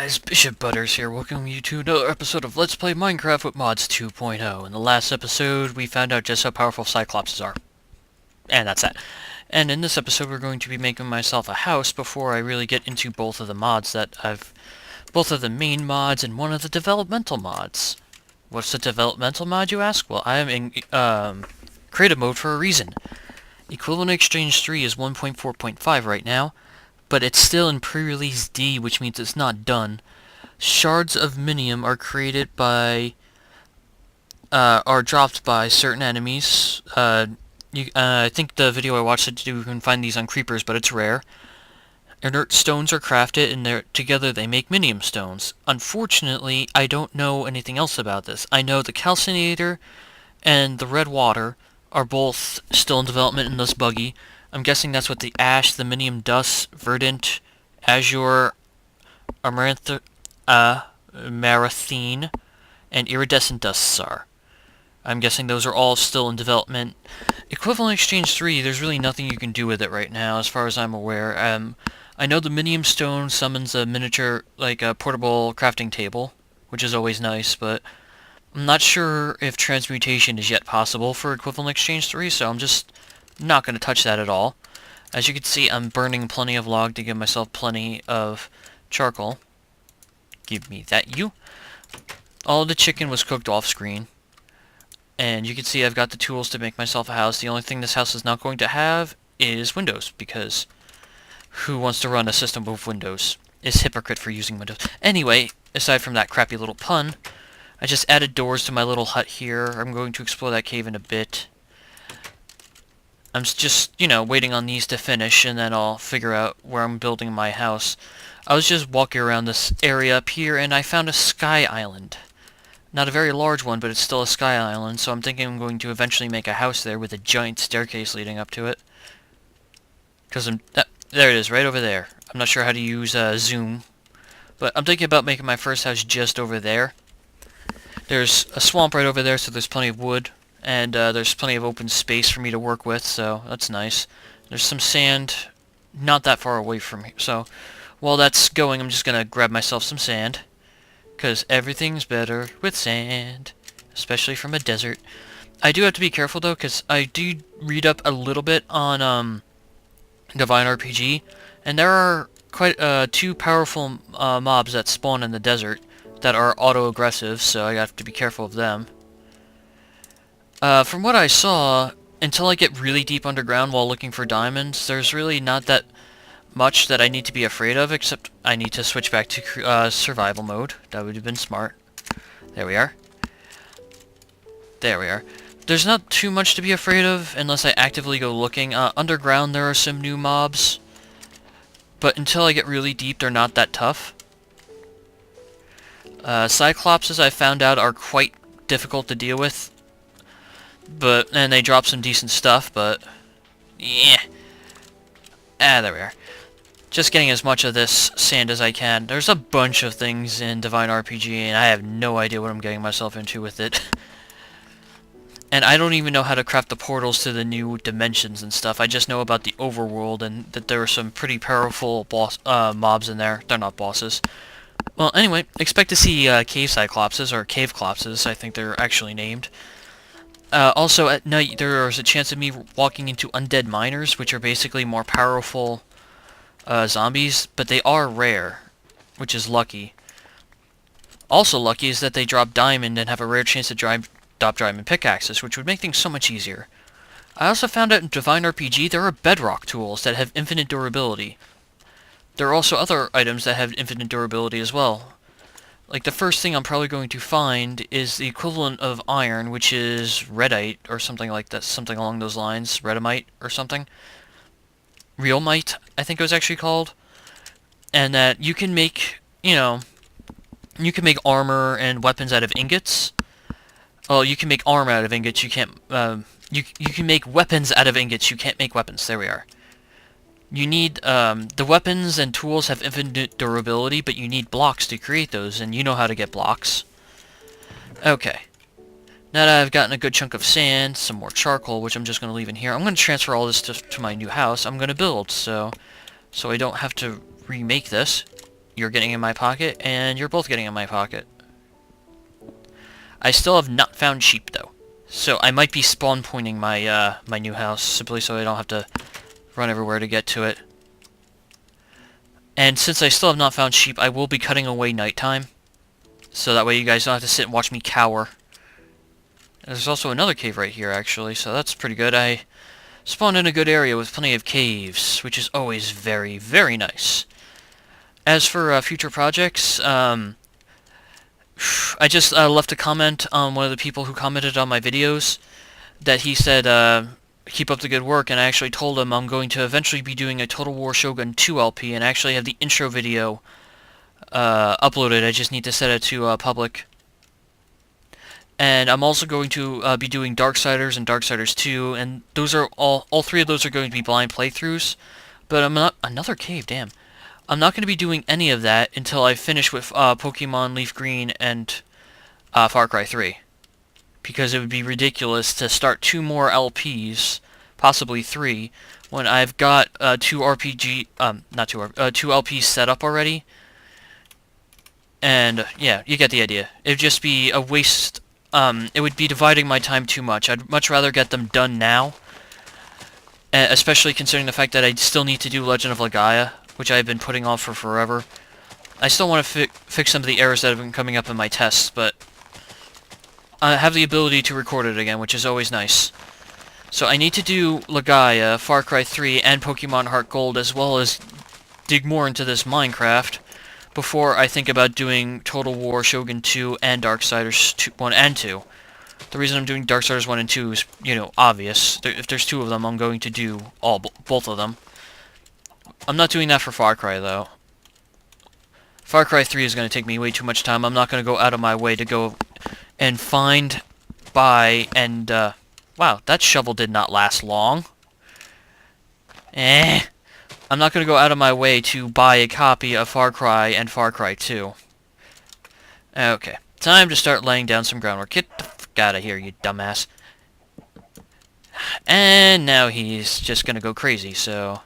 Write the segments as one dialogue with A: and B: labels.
A: guys, Bishop Butters here, welcome you to another episode of Let's Play Minecraft with Mods 2.0. In the last episode, we found out just how powerful Cyclopses are. And that's that. And in this episode, we're going to be making myself a house before I really get into both of the mods that both of the main mods and one of the developmental mods. What's the developmental mod, you ask? Well, I am in creative mode for a reason. Equivalent Exchange 3 is 1.4.5 right now, but it's still in pre-release D, which means it's not done. Shards of minium are created by, are dropped by certain enemies. I think the video I watched said you can find these on creepers, but it's rare. Inert stones are crafted, and together they make minium stones. Unfortunately, I don't know anything else about this. I know the calcinator and the red water are both still in development and thus buggy. I'm guessing that's what the ash, the minium dust, verdant, azure, marathine, and iridescent dusts are. I'm guessing those are all still in development. Equivalent Exchange 3, there's really nothing you can do with it right now, as far as I'm aware. I know the minium stone summons a miniature, like a portable crafting table, which is always nice, but I'm not sure if transmutation is yet possible for Equivalent Exchange 3, so I'm just not going to touch that at all. As you can see, I'm burning plenty of log to give myself plenty of charcoal. Give me that, you. All the chicken was cooked off screen. And you can see I've got the tools to make myself a house. The only thing this house is not going to have is windows, because who wants to run a system with windows? Is hypocrite for using windows. Anyway, aside from that crappy little pun, I just added doors to my little hut here. I'm going to explore that cave in a bit. I'm just, waiting on these to finish, and then I'll figure out where I'm building my house. I was just walking around this area up here, and I found a sky island. Not a very large one, but it's still a sky island, so I'm thinking I'm going to eventually make a house there with a giant staircase leading up to it. Because there it is, right over there. I'm not sure how to use zoom, but I'm thinking about making my first house just over there. There's a swamp right over there, so there's plenty of wood. And there's plenty of open space for me to work with, so that's nice. There's some sand not that far away from here, so while that's going, I'm just going to grab myself some sand, because everything's better with sand, especially from a desert. I do have to be careful, though, because I do read up a little bit on Divine RPG, and there are quite two powerful mobs that spawn in the desert that are auto-aggressive, so I have to be careful of them. From what I saw, until I get really deep underground while looking for diamonds, there's really not that much that I need to be afraid of, except I need to switch back to survival mode. That would have been smart. There we are. There we are. There's not too much to be afraid of, unless I actively go looking. Underground there are some new mobs, but until I get really deep, they're not that tough. Cyclopses, I found out, are quite difficult to deal with. And they drop some decent stuff, but yeah. There we are. Just getting as much of this sand as I can. There's a bunch of things in Divine RPG, and I have no idea what I'm getting myself into with it. And I don't even know how to craft the portals to the new dimensions and stuff. I just know about the overworld, and that there are some pretty powerful mobs in there. They're not bosses. Well, anyway, expect to see cave cyclopses, or cave clopses, I think they're actually named. Also, at night, there is a chance of me walking into undead miners, which are basically more powerful zombies, but they are rare, which is lucky. Also lucky is that they drop diamond and have a rare chance to drop diamond pickaxes, which would make things so much easier. I also found out in Divine RPG there are bedrock tools that have infinite durability. There are also other items that have infinite durability as well. Like, the first thing I'm probably going to find is the equivalent of iron, which is redite, or something like that, something along those lines, redamite, or something. Realmite, I think it was actually called. And that you can make, you can make armor and weapons out of ingots. Well, you can make armor out of ingots, you can't, you can make weapons out of ingots, you can't make weapons, there we are. You need, the weapons and tools have infinite durability, but you need blocks to create those, and you know how to get blocks. Okay. Now that I've gotten a good chunk of sand, some more charcoal, which I'm just going to leave in here, I'm going to transfer all this to my new house. I'm going to build, so I don't have to remake this. you're getting in my pocket, and you're both getting in my pocket. I still have not found sheep, though. So I might be spawn pointing my, my new house, simply so I don't have to run everywhere to get to it. And since I still have not found sheep, I will be cutting away nighttime. So that way you guys don't have to sit and watch me cower. There's also another cave right here, actually, so that's pretty good. I spawned in a good area with plenty of caves, which is always very, very nice. As for future projects, I just left a comment on one of the people who commented on my videos that he said, keep up the good work, and I actually told him I'm going to eventually be doing a Total War Shogun 2 LP, and I actually have the intro video uploaded. I just need to set it to public. And I'm also going to be doing Darksiders and Darksiders 2, and those are all three of those are going to be blind playthroughs. But I'm not... Another cave, damn. I'm not going to be doing any of that until I finish with Pokemon Leaf Green and Far Cry 3. Because it would be ridiculous to start 2 more LPs, possibly 3, when I've got 2 LPs set up already. And, yeah, you get the idea. It would just be a waste... it would be dividing my time too much. I'd much rather get them done now, especially considering the fact that I still need to do Legend of Legaia, which I've been putting off for forever. I still want to fix some of the errors that have been coming up in my tests, but I have the ability to record it again, which is always nice. So I need to do Legaia, Far Cry 3, and Pokemon Heart Gold, as well as dig more into this Minecraft, before I think about doing Total War Shogun 2 and Darksiders 1 and 2. The reason I'm doing Darksiders 1 and 2 is, you know, obvious. If there's 2 of them, I'm going to do both of them. I'm not doing that for Far Cry, though. Far Cry 3 is going to take me way too much time. I'm not going to go out of my way to go and find, buy, and, wow, that shovel did not last long. I'm not going to go out of my way to buy a copy of Far Cry and Far Cry 2. Okay, time to start laying down some groundwork. Get the fuck out of here, you dumbass. And now he's just going to go crazy, so...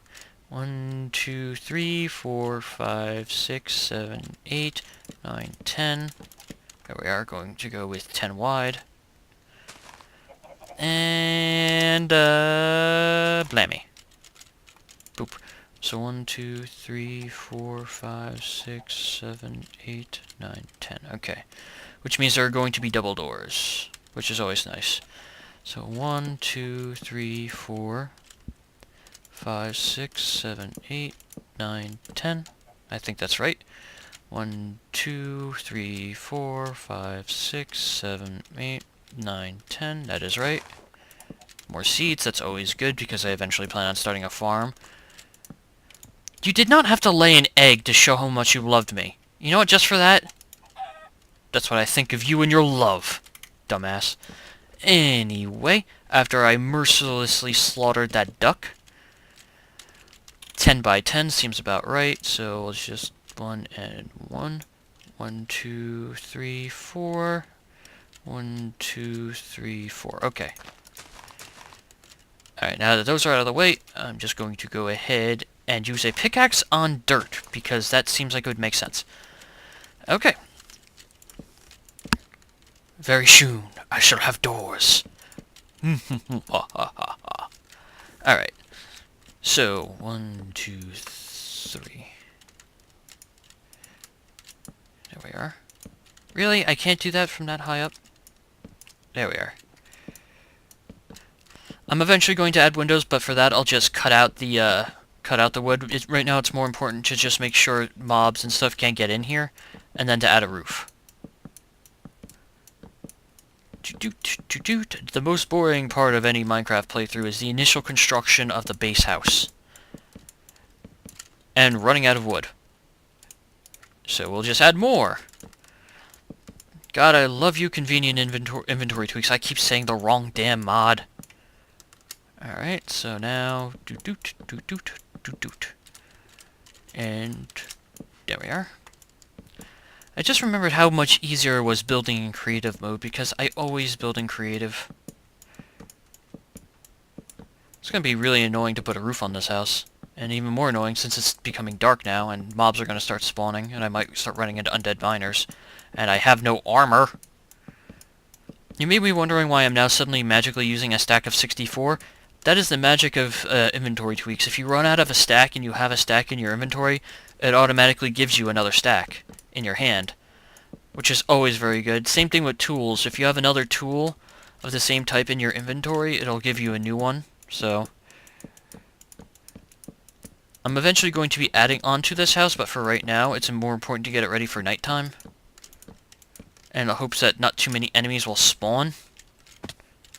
A: 1, 2, 3, 4, 5, 6, 7, 8, 9, 10. There we are, going to go with 10 wide. And, blammy. Boop. So 1, 2, 3, 4, 5, 6, 7, 8, 9, 10. Okay. Which means there are going to be double doors, which is always nice. So 1, 2, 3, 4, 5, 6, 7, 8, 9, 10. I think that's right. 1, 2, 3, 4, 5, 6, 7, 8, 9, 10. That is right. More seeds, that's always good because I eventually plan on starting a farm. You did not have to lay an egg to show how much you loved me. You know what, just for that? That's what I think of you and your love, dumbass. Anyway, after I mercilessly slaughtered that duck, 10 by 10 seems about right, so let's just 1 and 1. 1, 2, 3, 4. 1, 2, 3, 4. Okay. Alright, now that those are out of the way, I'm just going to go ahead and use a pickaxe on dirt, because that seems like it would make sense. Okay. Very soon, I shall have doors. Alright. So, 1, 2, 3. There we are. Really? I can't do that from that high up? There we are. I'm eventually going to add windows, but for that I'll just cut out the wood. Right now it's more important to just make sure mobs and stuff can't get in here, and then to add a roof. The most boring part of any Minecraft playthrough is the initial construction of the base house. And running out of wood. So we'll just add more. God, I love you, convenient inventory tweaks. I keep saying the wrong damn mod. Alright, so now... And... there we are. I just remembered how much easier it was building in creative mode, because I always build in creative. It's gonna be really annoying to put a roof on this house. And even more annoying since it's becoming dark now, and mobs are going to start spawning, and I might start running into undead miners. And I have no armor! You may be wondering why I'm now suddenly magically using a stack of 64. That is the magic of inventory tweaks. If you run out of a stack and you have a stack in your inventory, it automatically gives you another stack in your hand, which is always very good. Same thing with tools. If you have another tool of the same type in your inventory, it'll give you a new one. So I'm eventually going to be adding on to this house, but for right now, it's more important to get it ready for nighttime. And in hopes that not too many enemies will spawn.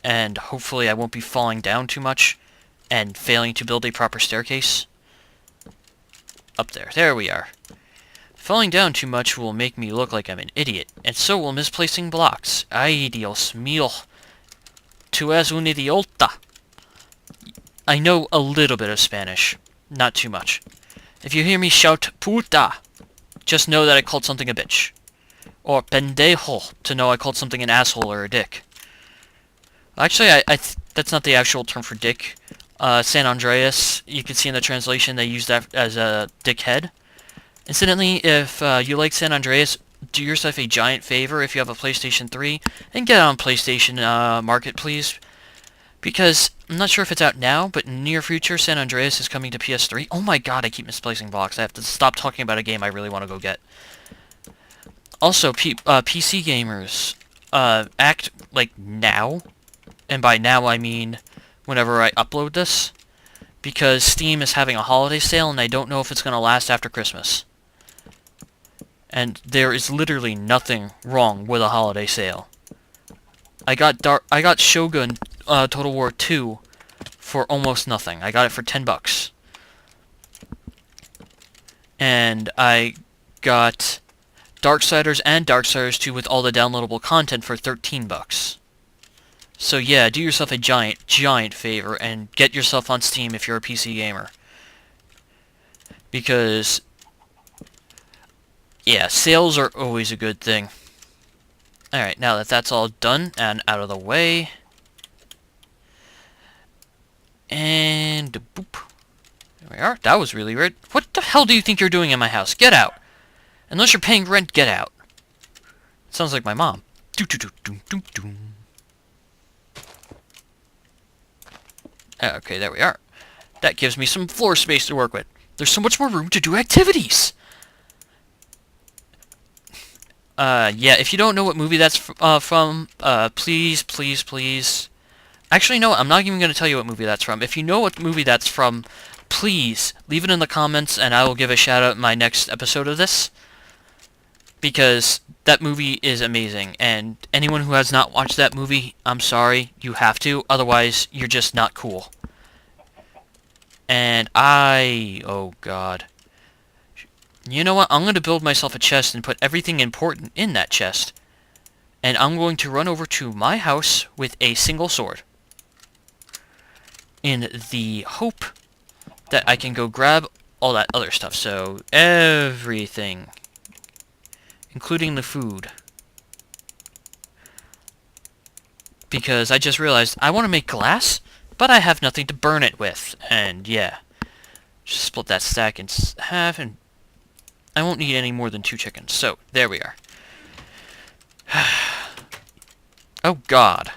A: And hopefully I won't be falling down too much and failing to build a proper staircase. Up there. There we are. Falling down too much will make me look like I'm an idiot, and so will misplacing blocks. Ay, Dios mío. Tú eres un idiota. I know a little bit of Spanish. Not too much. If you hear me shout puta, just know that I called something a bitch. Or pendejo, to know I called something an asshole or a dick. Actually, that's not the actual term for dick. San Andreas, you can see in the translation they use that as a dickhead. Incidentally, if you like San Andreas, do yourself a giant favor if you have a PlayStation 3, and get on PlayStation Market, please. Because, I'm not sure if it's out now, but in the near future, San Andreas is coming to PS3. Oh my god, I keep misplacing blocks. I have to stop talking about a game I really want to go get. Also, PC gamers, act like now. And by now I mean whenever I upload this, because Steam is having a holiday sale and I don't know if it's going to last after Christmas. And there is literally nothing wrong with a holiday sale. I got Shogun Total War 2 for almost nothing. I got it for $10. And I got Darksiders and Darksiders 2 with all the downloadable content for $13. So yeah, do yourself a giant favor and get yourself on Steam if you're a PC gamer. Because, yeah, sales are always a good thing. Alright, now that that's all done and out of the way. And, boop. There we are. That was really weird. What the hell do you think you're doing in my house? Get out. Unless you're paying rent, get out. Sounds like my mom. Okay, there we are. That gives me some floor space to work with. There's so much more room to do activities! Yeah, if you don't know what movie that's from, please... Actually, no, I'm not even going to tell you what movie that's from. If you know what movie that's from, please leave it in the comments and I will give a shout out in my next episode of this. Because that movie is amazing, and anyone who has not watched that movie, I'm sorry, you have to, otherwise you're just not cool. And oh god. You know what, I'm going to build myself a chest and put everything important in that chest. And I'm going to run over to my house with a single sword. In the hope that I can go grab all that other stuff, so everything. Including the food. Because I just realized I want to make glass, but I have nothing to burn it with. And yeah, just split that stack in half, and I won't need any more than 2 chickens. So, there we are. Oh god.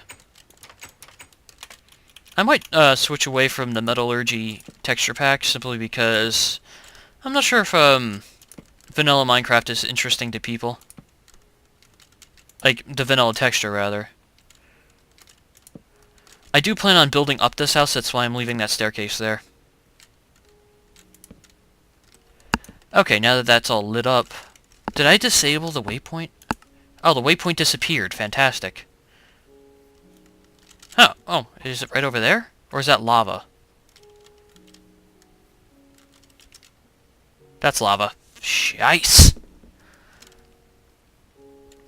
A: I might switch away from the metallurgy texture pack simply because I'm not sure if vanilla Minecraft is interesting to people. Like, the vanilla texture, rather. I do plan on building up this house, that's why I'm leaving that staircase there. Okay, now that that's all lit up... Did I disable the waypoint? Oh, the waypoint disappeared. Fantastic. Oh, is it right over there? Or is that lava? That's lava. Shice!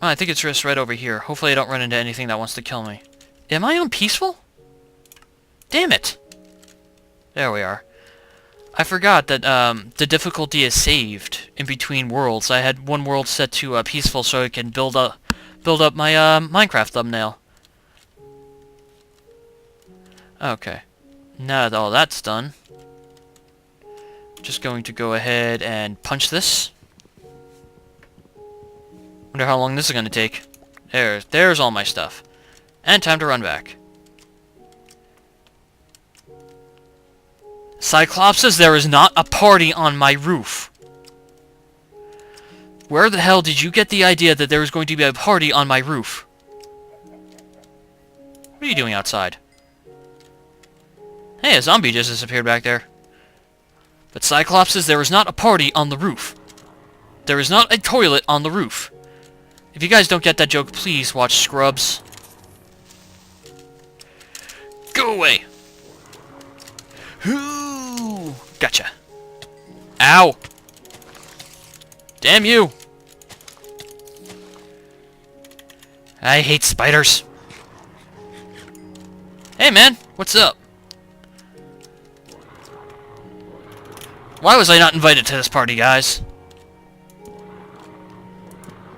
A: Oh, I think it's just right over here. Hopefully I don't run into anything that wants to kill me. Am I unpeaceful? Damn it! There we are. I forgot that the difficulty is saved in between worlds. I had one world set to peaceful so I can build up my Minecraft thumbnail. Okay. Now that all that's done, Just going to go ahead and punch this. Wonder how long this is going to take. There's all my stuff. And time to run back. Cyclops says there is not a party on my roof. Where the hell did you get the idea that there was going to be a party on my roof? What are you doing outside? Hey, a zombie just disappeared back there. But Cyclops says there is not a party on the roof. There is not a toilet on the roof. If you guys don't get that joke, please watch Scrubs. Go away! Ooh, gotcha. Ow! Damn you! I hate spiders. Hey man, what's up? Why was I not invited to this party, guys?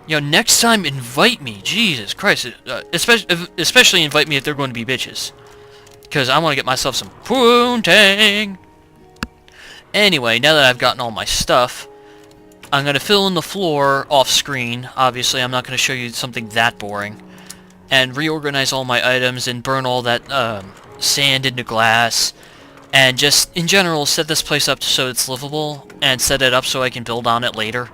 A: Yo, next time invite me. Jesus Christ. Especially invite me if they're going to be bitches. Because I want to get myself some poontang. Anyway, now that I've gotten all my stuff, I'm going to fill in the floor off screen. Obviously, I'm not going to show you something that boring. And reorganize all my items and burn all that sand into glass. And just, in general, set this place up so it's livable. And set it up so I can build on it later.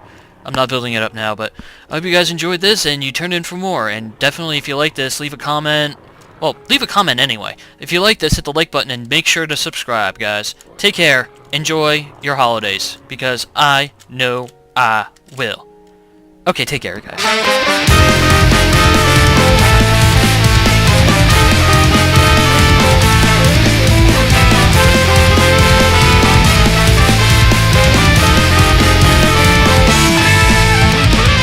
A: I'm not building it up now, but I hope you guys enjoyed this and you turned in for more. And definitely, if you like this, leave a comment. Well, leave a comment anyway. If you like this, hit the like button and make sure to subscribe, guys. Take care. Enjoy your holidays. Because I know I will. Okay, take care, guys.